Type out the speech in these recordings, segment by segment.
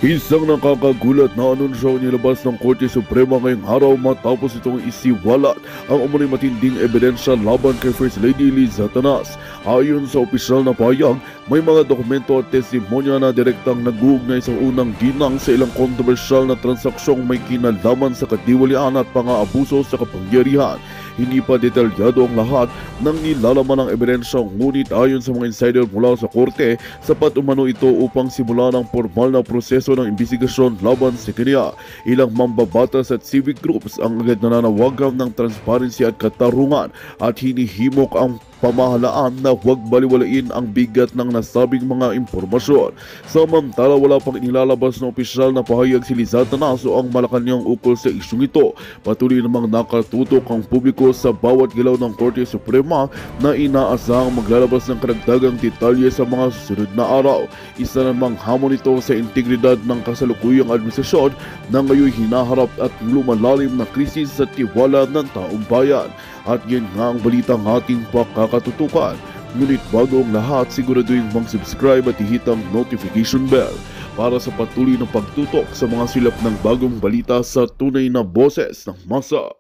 Isang nakakagulat na anunsyo nilabas ng Korte Suprema ngayong araw matapos itong isiwalat ang umunoy matinding ebidensya laban kay First Lady Liz Satanas. Ayon sa opisyal na pahayag, may mga dokumento at testimonya na direktang nag-uugnay sa unang ginang sa ilang kontrobersyal na transaksyong may kinalaman sa katiwalian at pang-aabuso sa kapangyarihan. Hindi pa detalyado ang lahat ng nilalaman ng ebidensya, ngunit ayon sa mga insider mula sa korte, sapat umano ito upang simulan ang formal na proseso ng imbestigasyon laban sa kanya. Ilang mambabatas at civic groups ang agad nananawagan ng transparency at katarungan at hinihimok ang pamahalaan na huwag baliwalain ang bigat ng nasabing mga impormasyon. Samantala, wala pang inilalabas na opisyal na pahayag si Liz Satanas o ang Malacanang ukol sa isyong ito. Patuloy namang nakatutok ang publiko sa bawat galaw ng Korte Suprema na inaasahang maglalabas ng karagdagang detalye sa mga susunod na araw. Isa namang hamon ito sa integridad ng kasalukuyang administrasyon na ngayon hinaharap at lumalalim na krisis sa tiwala ng taong bayan. At yan nga ang balitang ating pakakatutukan. Ngunit bago ang lahat, siguraduhin mag-subscribe at ihit ang notification bell para sa patuloy na pagtutok sa mga silap ng bagong balita sa tunay na boses ng masa.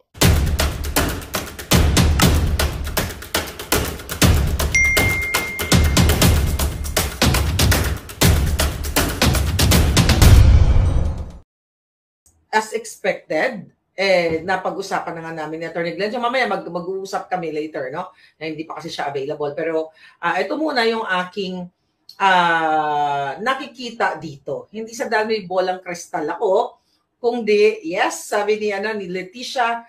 As expected, napag-usapan na nga namin ni Atty. Glenn. So, mamaya mag-uusap kami later, no? Na hindi pa kasi siya available. Pero ito muna yung aking nakikita dito. Hindi sa dahil may bolang kristal ako, kundi, yes, sabi ni Leticia,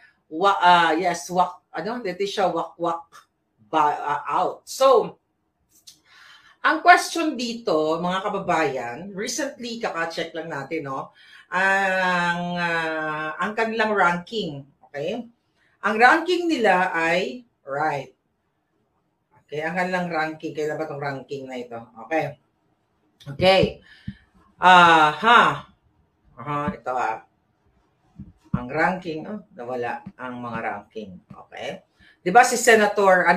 Leticia Wakwak out. So, ang question dito, mga kababayan, recently kaka-check lang natin, no? Ang kanilang ranking, okay? Ang ranking nila ay right. Okay, ang kanilang ranking, kailan ba 'tong ranking na ito? Okay. Okay. Ito Ang ranking, nawala ang mga ranking. Okay? 'Di ba si Senator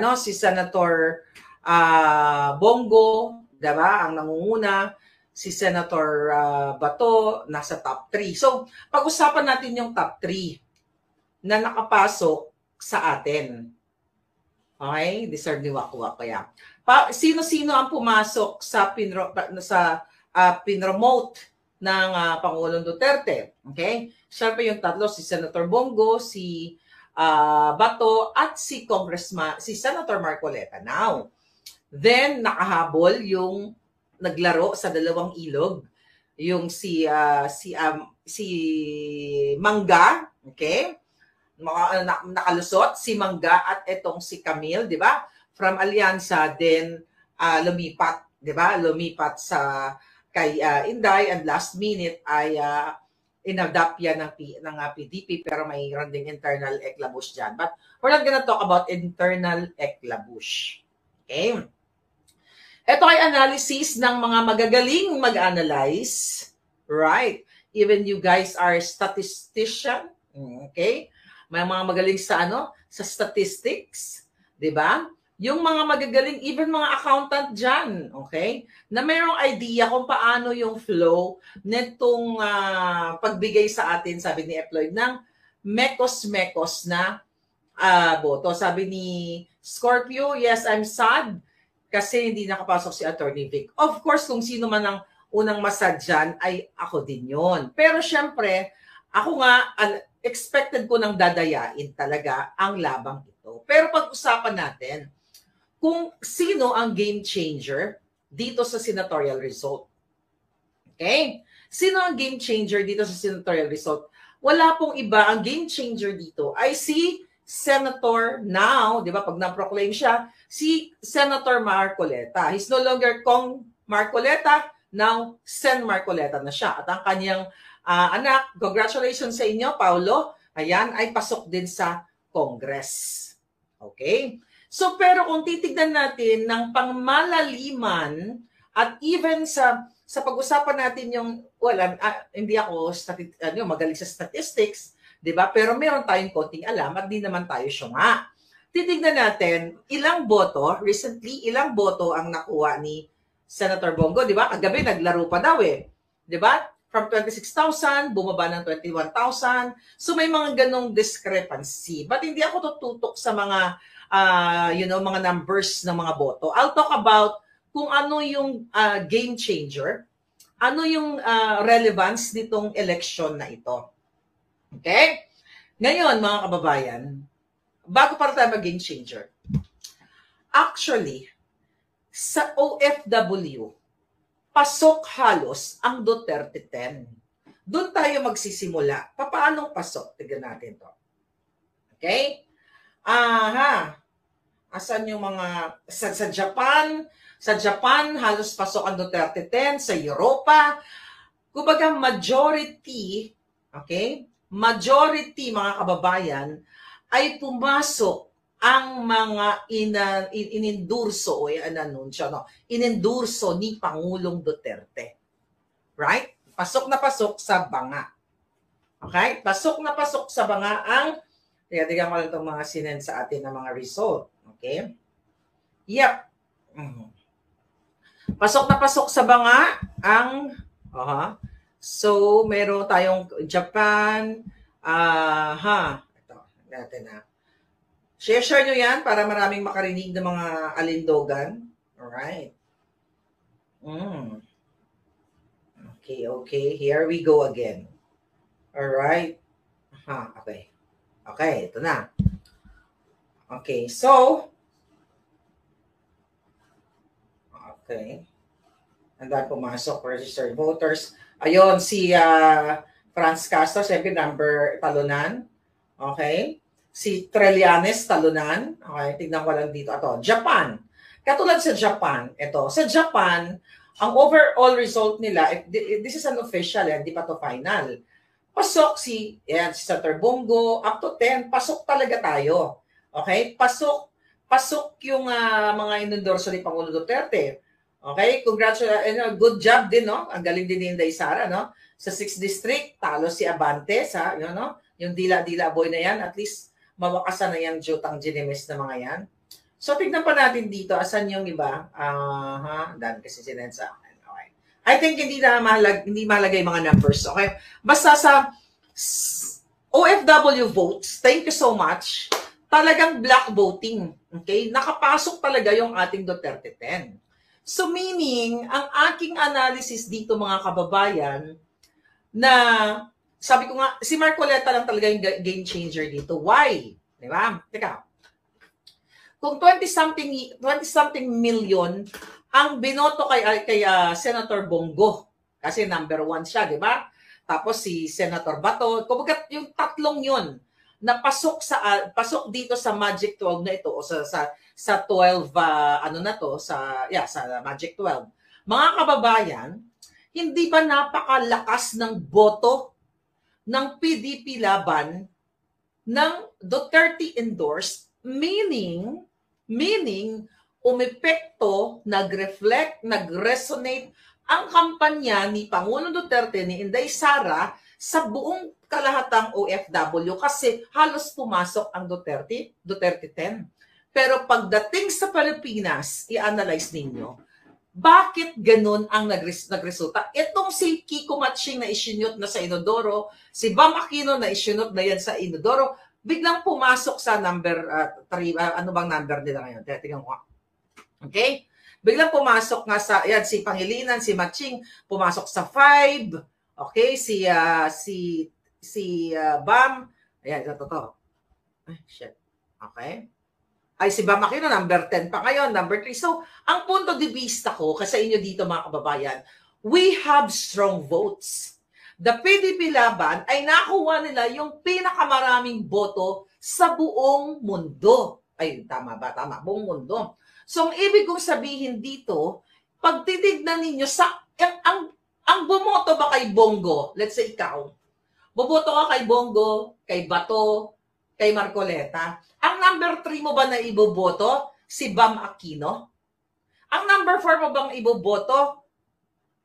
Bongo, 'di ba, ang nangunguna. Si Senator Bato nasa top 3. So, pag-usapan natin yung top 3 na nakapasok sa atin. Okay? Deserve ni Wakwak kaya. Sino-sino ang pumasok sa pinromote ng Pangulong Duterte? Okay? Siyempre yung tatlo, si Senator Bongo, si Bato, at si Senator Marcoleta. Now, then nakahabol yung naglaro sa dalawang ilog, yung si Mangga, okay? Nakalusot si Mangga at etong si Camille, 'di ba? From Alyansa, then lumipat, 'di ba? Lumipat sa kay Inday, and last minute ay inadapt yan ng PDP, pero may ding internal eklabush diyan. But we're not gonna talk about internal eklabush. Okay? Ito ay analysis ng mga magagaling mag-analyze. Right. Even you guys are statistician. Okay? May mga magaling sa statistics. 'Di ba? Yung mga magagaling, even mga accountant dyan. Okay? Na mayroong idea kung paano yung flow nitong pagbigay sa atin, sabi ni Eployd, ng mekos-mekos na boto. Sabi ni Scorpio, yes, I'm sad kasi hindi nakapasok si Attorney Vic. Of course, kung sino man ang unang masad dyan, ay ako din yon. Pero syempre, ako nga, expected ko nang dadayain talaga ang labang ito. Pero pag-usapan natin kung sino ang game changer dito sa senatorial result. Okay? Sino ang game changer dito sa senatorial result? Wala pong iba. Ang game changer dito ay si Senator now, di ba, pag na-proclaim siya, si Senator Marcoleta. He's no longer Kong Marcoleta, now Sen Marcoleta na siya. At ang kanyang anak, congratulations sa inyo, Paulo, ayan, ay pasok din sa Congress. Okay? So, pero kung titignan natin ng pangmalaliman at even sa pag-usapan natin yung, hindi ako magaling sa statistics, di ba? Pero meron tayong konting alam at di naman tayo syunga. Titignan natin ilang boto ang nakuha ni Senator Bongo, di ba? Kagabi naglaro pa daw eh. Di ba? from 26,000, bumaba ng 21,000. So may mga ganong discrepancy. But hindi ako tututok sa mga, mga numbers ng mga boto. I'll talk about kung ano yung game changer, ano yung relevance nitong election na ito. Okay? Ngayon, mga kababayan, bago para tayo mag-game changer, actually, sa OFW, pasok halos ang Duterte 10. Doon tayo magsisimula. Paano pasok? Tignan natin to. Okay? Asan yung mga... Sa Japan, halos pasok ang Duterte 10. Sa Europa, kumbaga majority, okay? Majority, mga kababayan, ay pumasok ang mga inendurso o inanunsyo, inendurso ni Pangulong Duterte. Right? Pasok na pasok sa banga. Okay? Pasok na pasok sa banga ang, tignan ko lang itong mga sinend sa atin ng mga result. Okay? Yep. Pasok na pasok sa banga ang, so, meron tayong Japan, ito, natin na. Share nyo yan para maraming makarinig ng mga alindogan. Alright. Okay. Here we go again. Alright. Okay. Okay, ito na. Okay, so, okay. Handa pumasok, registered voters. Ayun, si Franz Castro, siyempre number talunan. Okay. Si Trillanes talunan. Okay, tignan ko lang dito. Ito, Japan. Katulad sa Japan, ito. Sa Japan, ang overall result nila, this is an official, hindi pa to final. Pasok si Senator Bongo, up to 10, pasok talaga tayo. Okay? Pasok yung mga inendorso ni Pangulo Duterte. Okay? Congratulations. Good job din, no? Ang galing din ni Inday Sara, no? Sa 6th District, talo si Abante sa, yung dila-dila boy na yan, at least mawakasan na yung jutang ginimis na mga yan. So, tignan pa natin dito, asan yung iba? Dan kasi sinend sa akin. Okay. I think hindi mahalaga yung mga numbers. Okay? Basta sa OFW votes, thank you so much, talagang black voting. Okay? Nakapasok talaga yung ating Duterte 10. So, meaning, ang aking analysis dito, mga kababayan, na sabi ko nga, si Marcoleta lang talaga yung game changer dito. Why? Di ba? Teka. Kung 20-something million ang binoto kay Senator Bongo, kasi number 1 siya, di ba? Tapos si Senator Bato, kumbaga yung tatlong yun, na pasok dito sa Magic 12 na ito, o sa 12, sa Magic 12. Mga kababayan, hindi ba napakalakas ng boto ng PDP laban ng Duterte endorsed, meaning umepekto, nag-reflect, nag-resonate ang kampanya ni Pangulong Duterte, ni Inday Sara sa buong kalahatang OFW kasi halos pumasok ang Duterte 10. Pero pagdating sa Pilipinas, i-analyze ninyo, bakit ganun ang nagresulta? Itong si Kiko Matching na isinut na sa Inodoro, si Bam Aquino na isinut na yan sa Inodoro, biglang pumasok sa number 3, ano bang number nila ngayon? Tingnan ko. Okay? Biglang pumasok nga sa, si Pangilinan, si Matching, pumasok sa 5. Okay? Si Bam, ayan, ito to. Ay, shit. Okay? Ay, si Bam Aquino, number 10 pa ngayon, number 3. So, ang punto de vista ko, kasi inyo dito mga kababayan, we have strong votes. The PDP laban ay nakuha nila yung pinakamaraming boto sa buong mundo. Ay, tama ba? Tama, buong mundo. So, ang ibig kong sabihin dito, pag titignan ninyo, ang bumoto ba kay Bongo, let's say ikaw, bumoto ka kay Bongo, kay Bato, kay Marcoleta, ang number 3 mo ba na iboboto? Si Bam Aquino? Ang number 4 mo bang iboboto?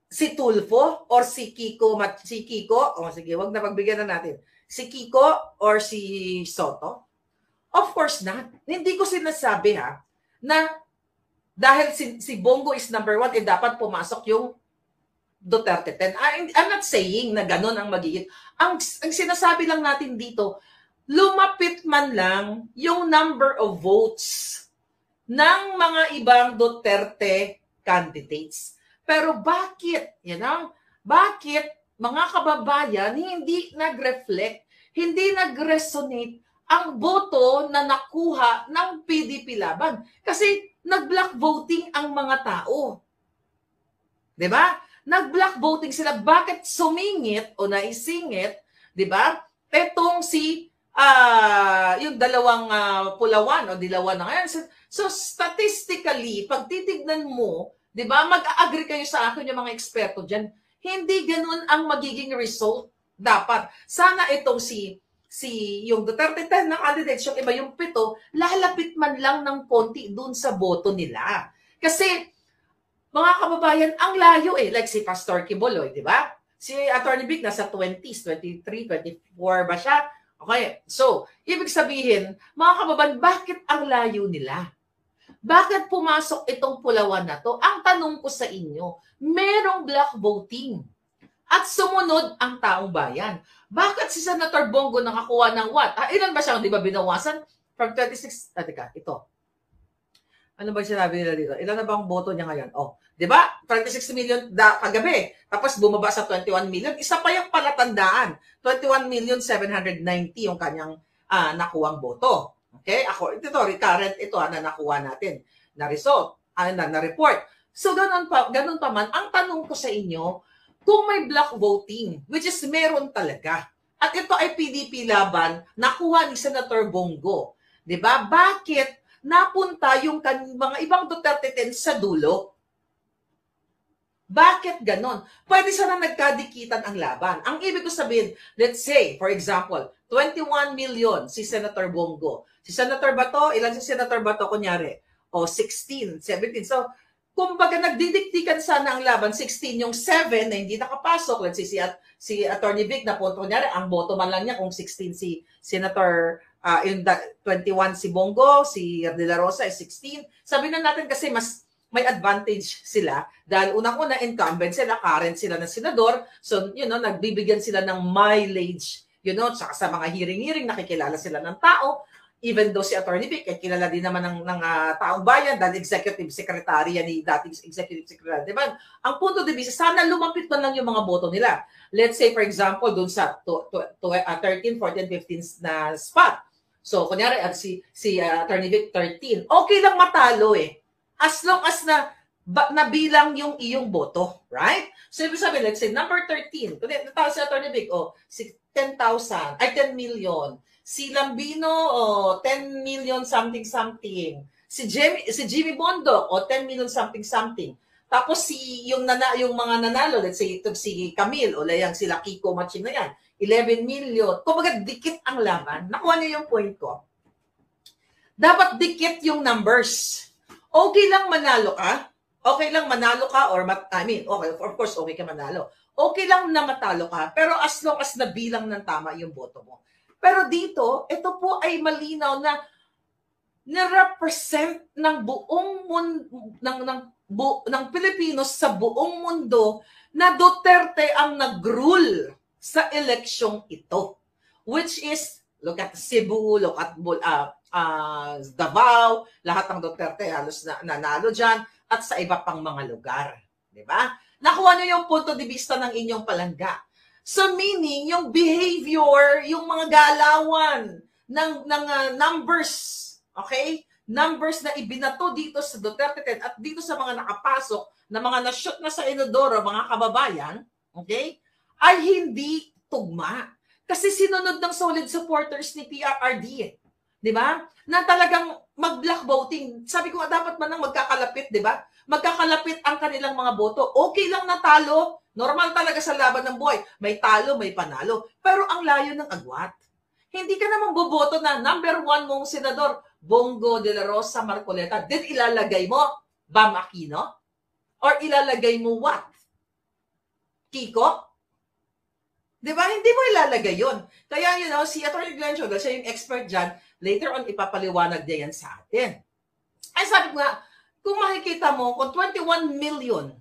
Si Tulfo? Or si Kiko? O sige, wag na pagbigyan na natin. Si Kiko or si Soto? Of course not. Hindi ko sinasabi na dahil si Bongo is number 1, dapat pumasok yung Duterte 10. I'm not saying na ganun ang magiging. Ang sinasabi lang natin dito, lumapit man lang yung number of votes ng mga ibang Duterte candidates. Pero bakit, bakit mga kababayan hindi nag-reflect, hindi nag-resonate ang boto na nakuha ng PDP Laban? Kasi nag-block voting ang mga tao. 'Di ba? Nag-block voting sila. Bakit sumingit o naisingit, 'di ba? Etong yung dalawang Pulawan o Dilawan na ngayon. So statistically, pag titignan mo, 'di ba? Mag-agree kayo sa akin yung mga eksperto diyan. Hindi ganoon ang magiging result dapat. Sana itong yung Duterte 10 na candidates, yung iba yung 7, lalapit man lang ng konti dun sa boto nila. Kasi, mga kababayan, ang layo like si Pastor Quiboloy, di ba? Si Attorney Vic nasa 20s, 23, 24 ba siya? Okay, so, ibig sabihin, mga kababayan, bakit ang layo nila? Bakit pumasok itong Pulawan na to? Ang tanong ko sa inyo, merong block voting. At sumunod ang taong bayan. Bakit si Senator Bongo nakakuha ng what? Ilan ba siya? Di ba binawasan? From 26, ito. Ano ba sinabi nila dito? Ilan na bang boto niya ngayon? Di ba? 26 million kagabi. Tapos bumaba sa 21 million. Isa pa yung palatandaan. 21,790,000 yung kanyang nakuhang boto. Okay? Ito, recurrent ito na nakuha natin. Na result. Na report. So, ganun pa man. Ang tanong ko sa inyo, kung may block voting, which is meron talaga, at ito ay PDP Laban, nakuha ni Senator Bongo. Diba? Bakit napunta yung mga ibang Duterte 10 sa dulo? Bakit ganon? Pwede sana nagkadikitan ang laban. Ang ibig ko sabihin, let's say, for example, 21 million si Senator Bongo. Si Senator Bato, ilan si Senator Bato kunyari? 16, 17. So, kumbaga nagdidiktikan sana ang laban, 16 yung 7 na hindi nakapasok. Let's say si Attorney Vic na punto niya, ang boto man lang niya kung 16 si Senator 21 si Bongo, si De La Rosa ay 16. Sabi na natin kasi mas may advantage sila dahil unang-una incumbent sila, current sila ng senador. So, nagbibigyan sila ng mileage, tsaka sa mga hearing-hearing, nakikilala sila ng tao. Even though si Attorney Vic ay kilala din naman ng taong bayan dahil executive secretary yan ni dating executive secretary. Diba? Ang punto de vista, sana lumapit man lang yung mga boto nila. Let's say, for example, dun sa 13, 14, 15 na spot. So, kunyari, si Attorney Vic 13. Okay lang matalo as long as nabilang yung iyong boto. Right? So, ibig sabihin, let's say, number 13. Kung natalo si Attorney Vic, 10,000, ay 10 million. Si Lambino, 10 million something. Si Jimmy Bondo, 10 million something. Tapos yung mga nanalo, let's say ito si Camille, o layang sila Kiko Maching na yan, 11 million. Kumbaga dikit ang laban. Nakuha niyo yung point ko. Dapat dikit yung numbers. Okay lang manalo ka. Okay lang manalo ka okay, of course okay ka manalo. Okay lang na matalo ka, pero as long as nabilang ng tama yung boto mo. Pero dito, ito po ay malinaw na nirepresent ng buong ng Pilipinos sa buong mundo na Duterte ang nag-rule sa eleksyong ito. Which is, look at Cebu, look at Davao, lahat ng Duterte halos nanalo dyan, at sa iba pang mga lugar. Diba? Nakuha niyo yung punto de vista ng inyong palangga. So meaning, yung behavior, yung mga galawan ng numbers, okay? Numbers na ibinato dito sa Duterte 10 at dito sa mga nakapasok na mga na-shoot na sa Inodoro, mga kababayan, okay? Ay hindi tugma. Kasi sinunod ng solid supporters ni PRRD. Di ba? Na talagang mag-block voting. Sabi ko dapat man lang magkakalapit, di ba? Magkakalapit ang kanilang mga boto. Okay lang natalo. Normal talaga sa laban ng buhay. May talo, may panalo. Pero ang layo ng agwat. Hindi ka naman boboto na number 1 mong senador, Bongo de la Rosa Marcoleta. Then ilalagay mo, Bam Aquino? Or ilalagay mo what? Kiko? Di ba? Hindi mo ilalagay yun. Kaya, si Atty. Glenn Siya yung expert dyan, later on, ipapaliwanag niya yan sa atin. Ay, sabi ko nga, kung makikita mo, kung 21 million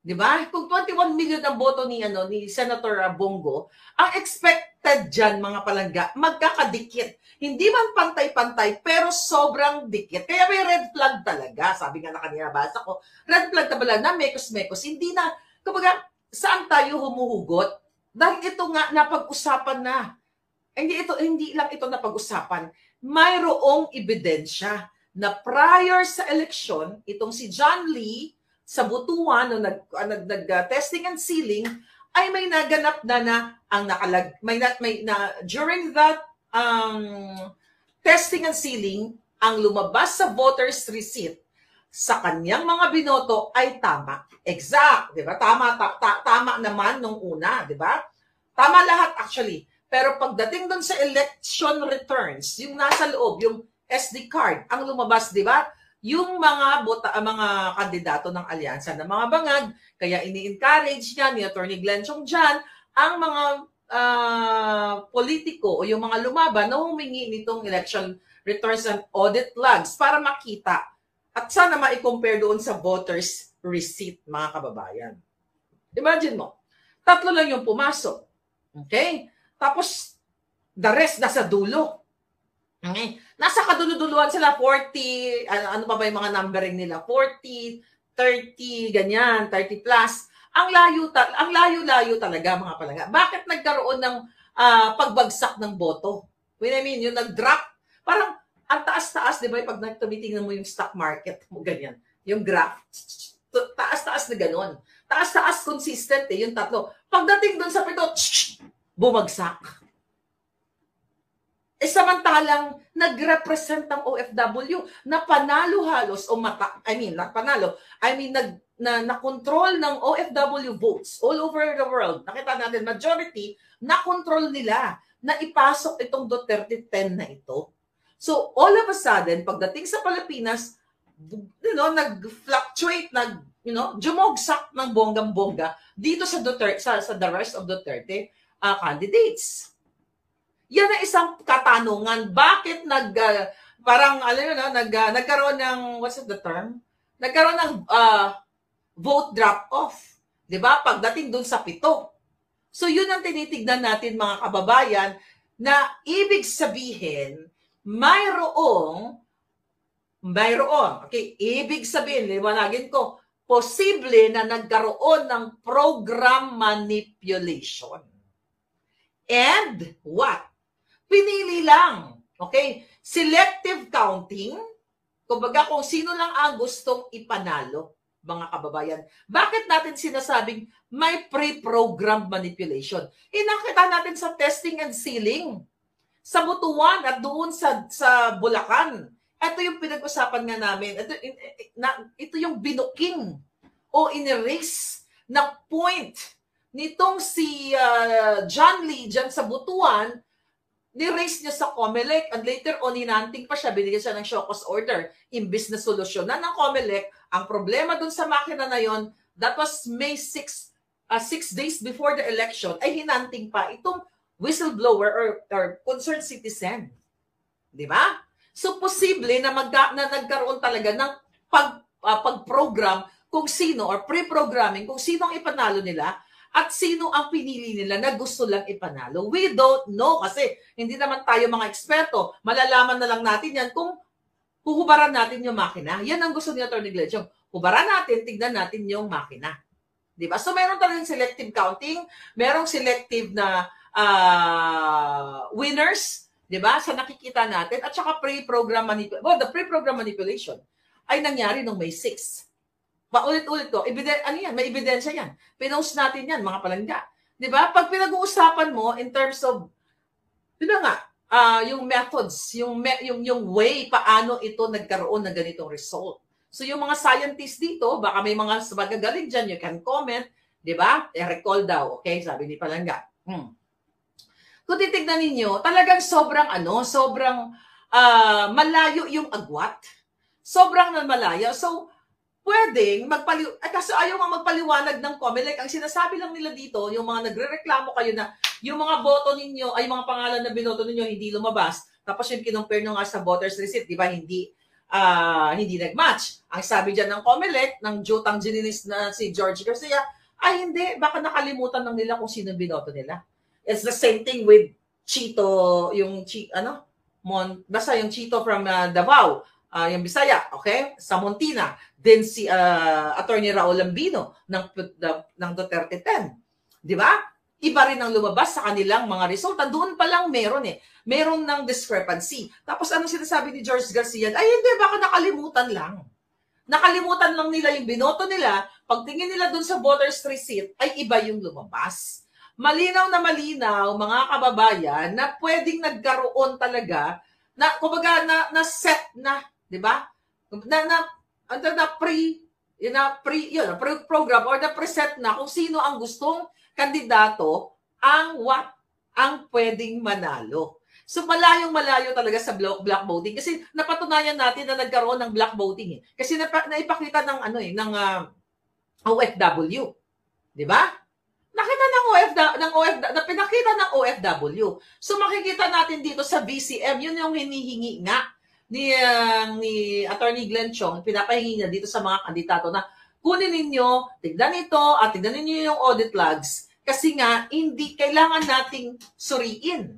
Di ba? Kung 21 million ang boto ni Senator Bongo, ang expected diyan mga palangga, magkakadikit. Hindi man pantay-pantay, pero sobrang dikit. Kaya may red flag talaga. Sabi nga na kanina, basa ko, red flag talaga na mekos-mekos. Hindi na, kumbaga, saan tayo humuhugot? Dahil ito nga, napag-usapan na. Hindi lang ito napag-usapan. Mayroong ebidensya na prior sa eleksyon, itong si John Lee, sa Butuan, nung nag-testing and sealing, ay may naganap na ang during that testing and sealing, ang lumabas sa voter's receipt sa kanyang mga binoto ay tama. Exact, di ba? Tama naman nung una, di ba? Tama lahat actually. Pero pagdating doon sa election returns, yung nasa loob, yung SD card, ang lumabas, di ba? Yung mga kandidato ng alyansa ng mga bangag, kaya ini-encourage niya ni Attorney Glenn Chong Jan ang mga politiko o yung mga lumaban na humingi nitong election returns and audit logs para makita at sana ma-compare doon sa voters receipt, mga kababayan. Imagine mo, 3 lang yung pumasok. Okay? Tapos, the rest nasa dulo. Okay? Nasa kaduluduluan sila, 40, ano pa ba yung mga numbering nila? 40, 30, ganyan, 30 plus. Ang layo-layo talaga, mga palangga. Bakit nagkaroon ng pagbagsak ng boto? When I mean, yung nag-drop, parang ang taas-taas, di ba? Pag tumitingnan mo yung stock market mo, ganyan. Yung graph, taas-taas na gano'n. Taas-taas, consistent yung 3. Pagdating doon sa 7, bumagsak. Samantalang nag-represent ang OFW na panalo halos na-control ng OFW votes all over the world. Nakita natin, majority, na-control nila na ipasok itong Duterte 10 na ito. So, all of a sudden, pagdating sa Pilipinas, nag-fluctuate, jumogsak ng bonggang-bongga dito sa Duterte, sa the rest of Duterte candidates. Yan ang isang katanungan. Bakit nagkaroon ng, what's the term? Nagkaroon ng vote drop-off. Diba? Pagdating dun sa 7. So, yun ang tinitignan natin, mga kababayan, na ibig sabihin, mayroong, okay, ibig sabihin, liwanagin ko, posible na nagkaroon ng program manipulation. And what? Pinili lang. Okay? Selective counting. Kumbaga kung sino lang ang gustong ipanalo, mga kababayan. Bakit natin sinasabing may pre-programmed manipulation? Nakita natin sa testing and sealing. Sa Butuan at doon sa Bulacan. Ito yung pinag-usapan nga namin. Ito yung binuking o in-erase na point nitong si John Lee dyan sa Butuan. Ni-raise niya sa COMELEC and later on, hinanting pa siya, binigyan siya ng show cause order. Imbis na solusyonan ng COMELEC, ang problema dun sa makina na yon, that was May 6 days before the election, ay hinanting pa itong whistleblower or concerned citizen. Di ba? So, posible na nagkaroon talaga ng pag-program kung sino or pre-programming kung sino ang ipanalo nila at sino ang pinili nila na gusto lang ipanalo. We don't know kasi hindi naman tayo mga eksperto. Malalaman na lang natin yan kung huhubaran natin yung makina. Yan ang gusto ni Atty. Glenn. Hubaran natin, tignan natin yung makina. Diba? So, meron talagang selective counting, merong selective na winners, diba? Sa nakikita natin, at saka pre-program manipulation. Well, the pre-program manipulation ay nangyari noong May 6. Paulit-ulit ko, may ebidensya yan. Pinost natin yan, mga palangga. Di ba? Pag pinag-uusapan mo in terms of, yung methods, yung way paano ito nagkaroon ng ganitong result. So yung mga scientists dito, baka may mga magagaling dyan, you can comment, di ba? Recall daw, okay? Sabi ni Palangga. Kung titignan ninyo, talagang sobrang malayo yung agwat. Sobrang malayo. So, pwedeng kasi ayaw nga magpaliwanag ng COMELEC. Ang sinasabi lang nila dito, yung mga nagrereklamo kayo na yung mga boto ninyo, ay mga pangalan na binoto ninyo hindi lumabas. Tapos yung kinumpare nyo nga sa voters receipt, di ba, hindi hindi nag-match. Ang sabi dyan ng COMELEC, ng Jotang Gininis na si George Garcia, ay hindi, baka nakalimutan lang nila kung sino binoto nila. It's the same thing with Chito, basta yung Chito from Davao, yung Bisaya, okay? Sa Montina. Then si Attorney Raul Lambino ng Duterte 10. Di ba? Iba rin ang lumabas sa kanilang mga resulta. Doon pa lang meron ng discrepancy. Tapos anong sinasabi ni George Garcia? Ay hindi, baka nakalimutan lang. Nakalimutan lang nila yung binoto nila. Pagtingin nila doon sa voters receipt, ay iba yung lumabas. Malinaw na malinaw, mga kababayan, na pwedeng nagkaroon talaga, na kumbaga na set na, di ba? Na pre-program or na preset na kung sino ang gustong kandidato ang pwedeng manalo. So malayong-malayo talaga sa black voting kasi napatunayan natin na nagkaroon ng black voting Kasi naipakita ng OFW. 'Di ba? Nakita pinakita ng OFW. So makikita natin dito sa VCM, yun yung hinihingi nga ni Attorney Glenn Chong, pinapahingi niya dito sa mga kandidato na kunin ninyo, tignan ito, at tignan ninyo yung audit logs. Kasi nga, hindi kailangan nating suriin.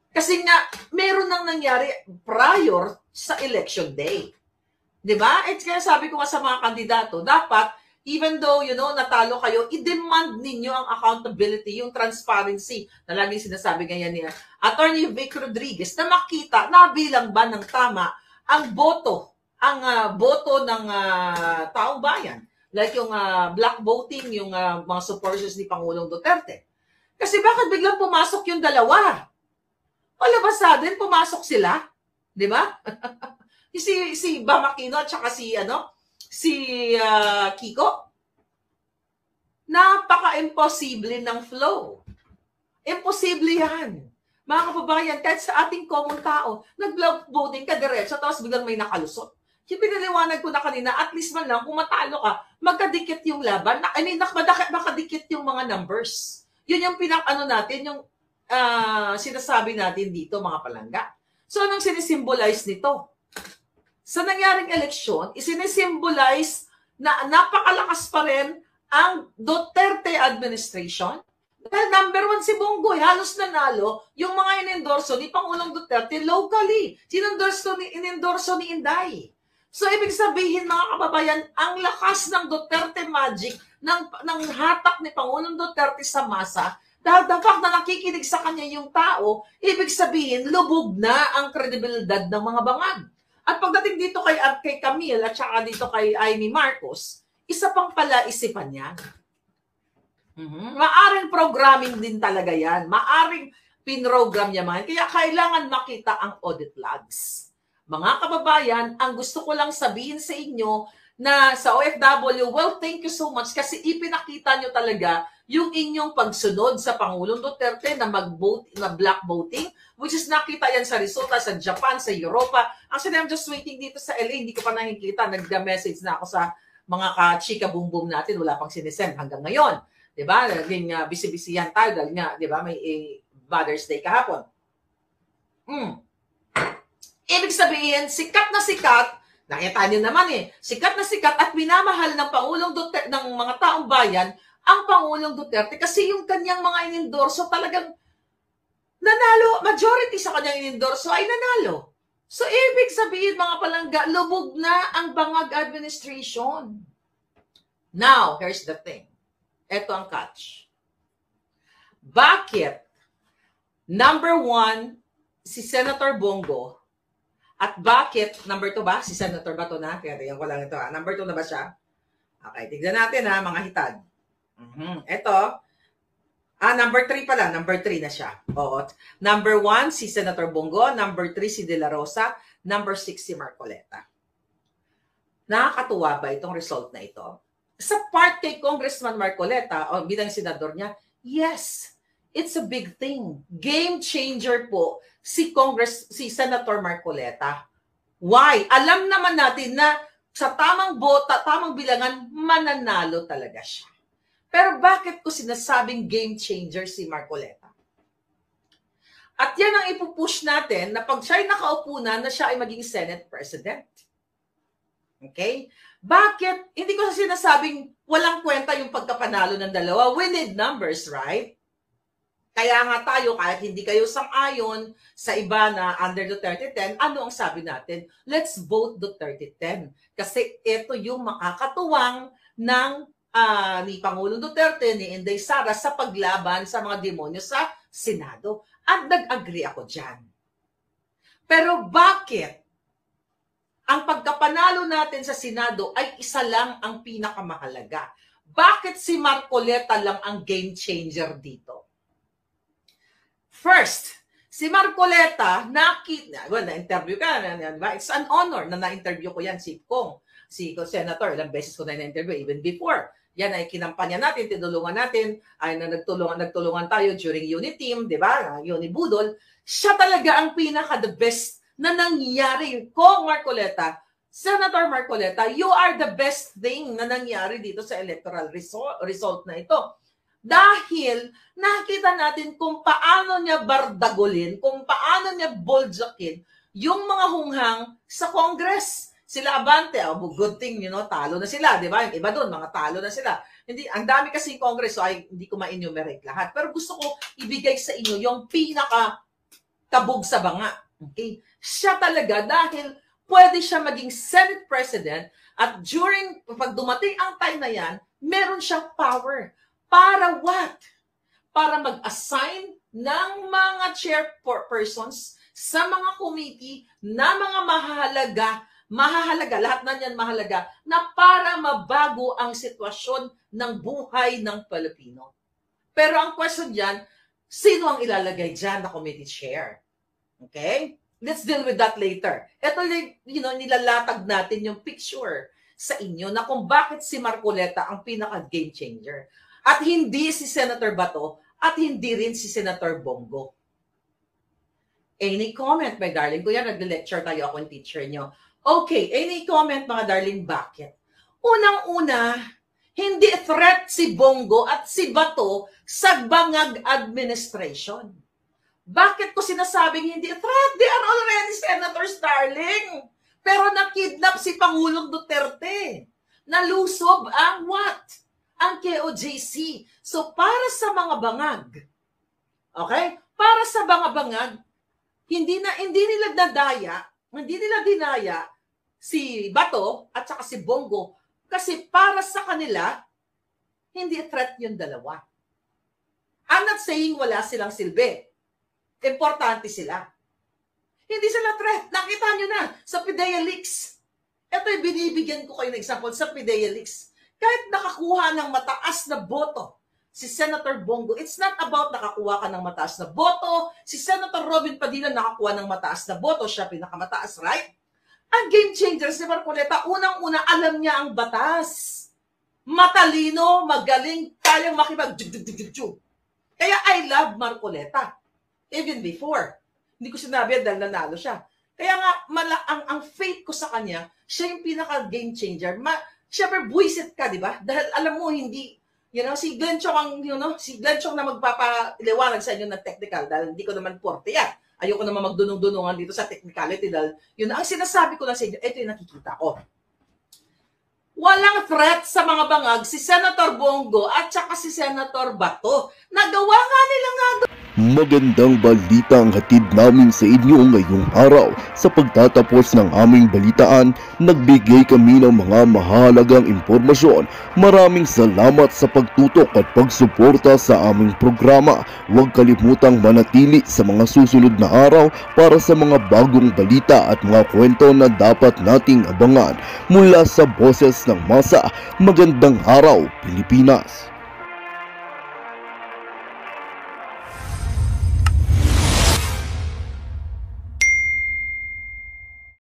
Kasi nga, meron nang nangyari prior sa election day. Diba? At kaya sabi ko nga sa mga kandidato, dapat, even though, natalo kayo, i-demand ninyo ang accountability, yung transparency na laging sinasabi ganyan niya. Attorney Vic Rodriguez, na makita, nabilang ba ng tama ang boto ng taong bayan. Like yung black voting, yung mga supporters ni Pangulong Duterte. Kasi bakit biglang pumasok yung dalawa? All of a sudden, pumasok sila. Di ba? si Bam Aquino at saka si Kiko. Napaka-imposible ng flow. Imposible yan. Mga kababayan, kahit sa ating common tao, nag-black voting ka diretso, tapos biglang may nakalusot. Yung pinaliwanag ko na kanina, at least man lang, kung matalo ka, magkadikit yung laban. Makadikit yung mga numbers. Yun yung natin, yung sinasabi natin dito, mga palangga. So, anong sinisimbolize nito? Sa nangyaring eleksyon, isinisimbolize na napakalakas pa rin ang Duterte administration. Dahil number 1 si Bongoy, halos nanalo yung mga inendorso ni Pangulong Duterte locally. Inendorso ni Inday. So, ibig sabihin, mga kababayan, ang lakas ng Duterte magic, ng hatak ni Pangulong Duterte sa masa, dahil the fact na nakikinig sa kanya yung tao, ibig sabihin, lubog na ang kredibilidad ng mga bangag. At pagdating dito kay Camille at saka dito kay Amy Marcos, isa pang palaisipan yan. Maaring programming din talaga yan. Maaring pinrogram yaman. Kaya kailangan makita ang audit logs. Mga kababayan, ang gusto ko lang sabihin sa inyo na sa OFW, well, thank you so much kasi ipinakita nyo talaga yung inyong pagsunod sa Pangulong Duterte na mag-vote, na black voting, which is nakita yan sa resulta sa Japan, sa Europa. Actually, I'm just waiting dito sa LA, hindi ko pa nakikita. Nag-message na ako sa mga ka-chika boom-boom natin, wala pang sinisend hanggang ngayon. Diba? Naging busy-busy yan tayo dahil nga, diba, may Mother's Day kahapon. Ibig sabihin, sikat na sikat, nakita niyo naman sikat na sikat at minamahal ng Pangulong Duterte, ng mga taong bayan, ang Pangulong Duterte kasi yung kanyang mga inendorso talagang nanalo, majority sa kanyang inendorso ay nanalo. So, ibig sabihin, mga palangga, lubog na ang Bangag administration. Now, here's the thing. Ito ang catch. Bakit? Number 1, si Senator Bongo. At bakit, number 2 ba? Si Senator ba ito na? Kaya tingnan ko lang ito. Number 2 na ba siya? Okay, tignan natin mga hitad. Ito. Number 3 pala. Number 3 na siya. Oo. Number 1, si Senator Bongo. Number 3, si De La Rosa. Number 6, si Marcoleta. Nakakatuwa ba itong result na ito? Sa part kay Congressman Marcoleta, o bilang senador niya, yes, it's a big thing. Game changer po si Senator Marcoleta. Why? Alam naman natin na sa tamang bota, tamang bilangan, mananalo talaga siya. Pero bakit ko sinasabing game changer si Marcoleta? At yan ang ipupush natin na pag siya'y nakaupo na siya ay maging Senate President. Okay? Bakit? Hindi ko sinasabing walang kwenta yung pagkapanalo ng dalawa. We need numbers, right? Kaya nga tayo, kahit hindi kayo sang-ayon sa iba na under Duterte 10, ano ang sabi natin? Let's vote Duterte 10. Kasi ito yung makakatuwang ng ni Pangulong Duterte, ni Inday Sara sa paglaban sa mga demonyo sa Senado. At nag-agree ako dyan. Pero bakit ang pagkapanalo natin sa Senado ay isa lang ang pinakamahalaga? Bakit si Marcoleta lang ang game changer dito? First, si Marcoleta, na-interview ka, diba? It's an honor na na-interview ko yan, si Kong, si Senator. Ilang beses ko na na-interview, even before. Yan ay kinampanya natin, tinulungan natin, ay na nagtulungan tayo during unit team, di ba? Unibudol. Siya talaga ang pinaka-the best na nangyari. Kong Marcoleta, Senator Marcoleta, you are the best thing na nangyari dito sa electoral result na ito. Dahil nakita natin kung paano niya bardagulin, kung paano niya boljakin yung mga hunghang sa Congress. Sila Abante, good thing, talo na sila, di ba? Yung iba doon, mga talo na sila. Hindi, ang dami kasi Congress, so hindi ko ma-enumerate lahat. Pero gusto ko ibigay sa inyo yung pinaka-kabog sa banga. Okay? Siya talaga dahil pwede siya maging Senate President at pag dumating ang time na yan, meron siyang power. Para what? Para mag-assign ng mga chairpersons sa mga committee na mga mahahalaga, lahat na yan mahalaga, na para mabago ang sitwasyon ng buhay ng Pilipino. Pero ang question dyan, sino ang ilalagay dyan na committee chair? Okay? Let's deal with that later. Ito, nilalatag natin yung picture sa inyo na kung bakit si Marcoleta ang pinaka-game changer. At hindi si Senator Bato at hindi rin si Senator Bongo. Any comment, my darling? Kuya, nag-lecture tayo, ako yung teacher nyo. Okay, any comment, mga darling, bakit? Unang-una, hindi threat si Bongo at si Bato sa Bangag administration. Bakit ko sinasabing hindi threat? They are already senators, darling. Pero nakidnap si Pangulong Duterte. Nalusob ang what? Ang KOJC. So, para sa mga bangag, okay? Para sa mga bangag, hindi nila dinaya si Bato at saka si Bongo kasi para sa kanila, hindi threat yung dalawa. I'm not saying wala silang silbi. Importante sila. Hindi sila threat. Nakita nyo na sa PIDEA Leaks. Ito yung binibigyan ko kayo ng example sa PIDEA Leaks. Kahit nakakuha ng mataas na boto si Senator Bongo, it's not about nakakuha ka ng mataas na boto. Si Senator Robin Padilla nakakuha ng mataas na boto. Siya pinakamataas, right? Ang game changer si Marcoleta, unang-una alam niya ang batas. Matalino, magaling, kayang makipag-jug-jug-jug-jug. Kaya I love Marcoleta. Even before. Hindi ko sinabi dahil nanalo siya. Kaya nga, ang faith ko sa kanya, siya yung pinaka-game changer. Siyempre, buwisit ka, di ba? Dahil alam mo, hindi, si Glenn Chong si Glenn Chong na magpapaliwanag sa inyo ng technical dahil hindi ko naman porte yan. Ayoko naman magdunong-dunungan dito sa technicality dahil yun ang sinasabi ko lang sa inyo, ito yung nakikita ko. Walang threat sa mga bangag si Senator Bongo at saka si Senator Bato. Nagawa nga nila nga Magandang balita ang hatid namin sa inyo ngayong araw. Sa pagtatapos ng aming balitaan, nagbigay kami ng mga mahalagang impormasyon. Maraming salamat sa pagtutok at pagsuporta sa aming programa. Huwag kalimutang manatili sa mga susunod na araw para sa mga bagong balita at mga kwento na dapat nating abangan. Mula sa Boses ng Masa, magandang araw, Pilipinas!